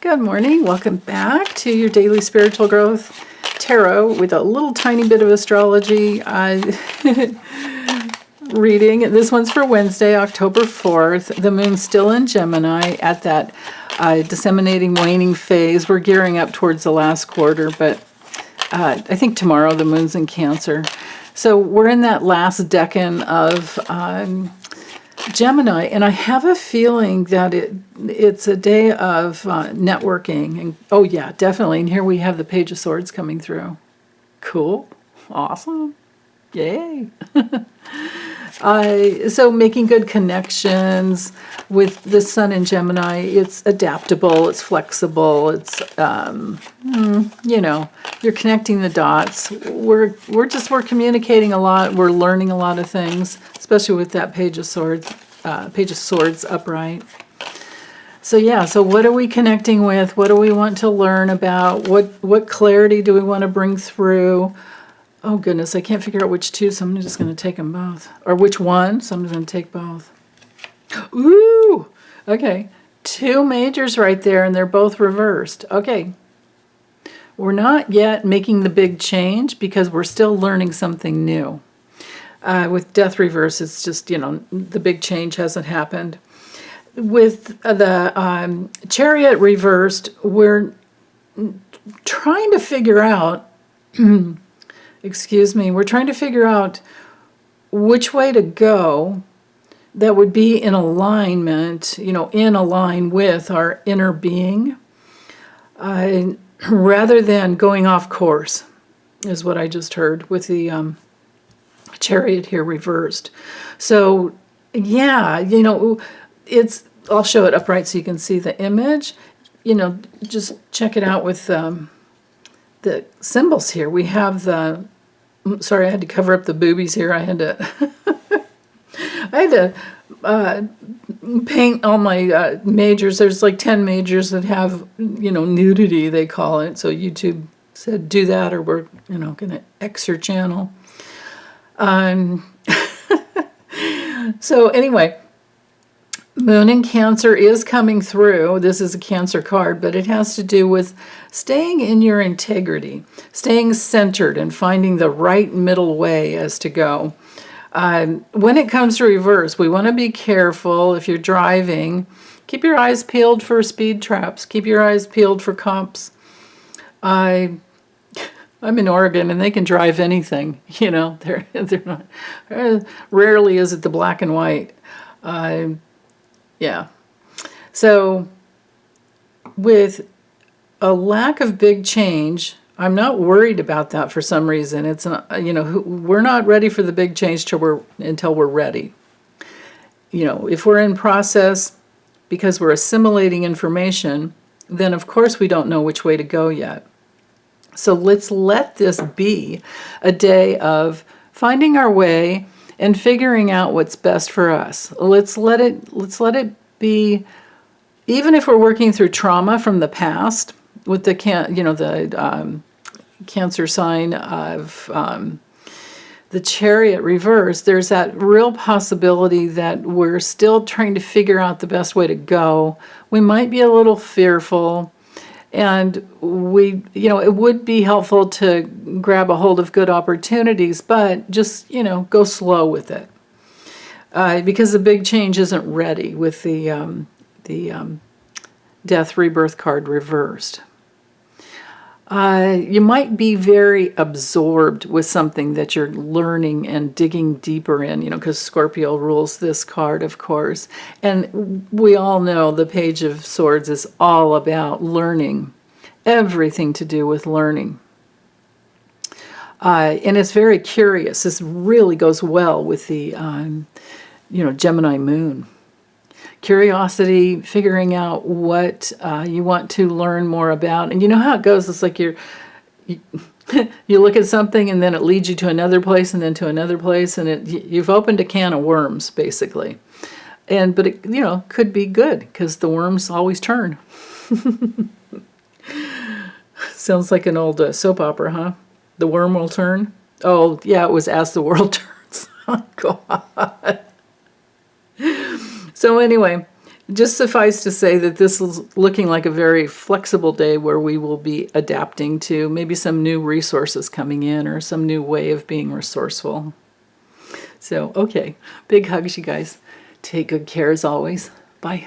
Good morning. Welcome back to your daily spiritual growth tarot with a little tiny bit of astrology reading. This one's for Wednesday, October 4th. The moon's still in Gemini at that disseminating, waning phase. We're gearing up towards the last quarter, but I think tomorrow the moon's in Cancer. So we're in that last decan of Gemini, and I have a feeling that it's a day of networking. And oh yeah, definitely. And here we have the Page of Swords coming through. Cool. Awesome. Yay. So making good connections with the sun in Gemini. It's adaptable, it's flexible, it's you know, you're connecting the dots. We're communicating a lot, we're learning a lot of things, especially with that Page of Swords upright. So yeah, so what are we connecting with? What do we want to learn about? What clarity do we want to bring through? Oh goodness, I can't figure out which two, so I'm just going to take them both. Or which one, so I'm just going to take both. Ooh, okay. Two majors right there, and they're both reversed. Okay. We're not yet making the big change because we're still learning something new. With Death reverse, it's just, you know, the big change hasn't happened. With the Chariot reversed, we're trying to figure out... excuse me, we're trying to figure out which way to go that would be in alignment, you know, in align with our inner being, rather than going off course, is what I just heard with the Chariot here reversed. So, yeah, you know, I'll show it upright so you can see the image. You know, just check it out with the symbols here. We have the... Sorry, I had to cover up the boobies here. I had to paint all my majors. There's like 10 majors that have, you know, nudity, they call it. So YouTube said, do that or we're, you know, going to X your channel. So anyway, Moon in Cancer is coming through. This is a Cancer card, but it has to do with staying in your integrity, staying centered and finding the right middle way as to go. When it comes to reverse, we want to be careful if you're driving. Keep your eyes peeled for speed traps. Keep your eyes peeled for cops. I'm in Oregon and they can drive anything, you know, they're not, rarely is it the black and white. Yeah. So with a lack of big change, I'm not worried about that for some reason. It's not, you know, we're not ready for the big change until we're ready. You know, if we're in process because we're assimilating information, then of course we don't know which way to go yet. So let's let this be a day of finding our way and figuring out what's best for us. Let's let it be, even if we're working through trauma from the past with the Cancer sign of the Chariot reverse, there's that real possibility that we're still trying to figure out the best way to go. We might be a little fearful, and it would be helpful to grab a hold of good opportunities, but just, you know, go slow with it. Because the big change isn't ready with the Death Rebirth card reversed. You might be very absorbed with something that you're learning and digging deeper in, you know, because Scorpio rules this card, of course. And we all know the Page of Swords is all about learning, everything to do with learning. And it's very curious. This really goes well with the, Gemini moon. Curiosity, figuring out what you want to learn more about. And you know how it goes. It's like you look at something and then it leads you to another place and then to another place. And you've opened a can of worms, basically. But it, you know, could be good because the worms always turn. Sounds like an old soap opera, huh? The worm will turn? Oh, yeah, it was As the World Turns. Oh, God. So anyway, just suffice to say that this is looking like a very flexible day where we will be adapting to maybe some new resources coming in or some new way of being resourceful. So, okay, big hugs, you guys. Take good care as always. Bye.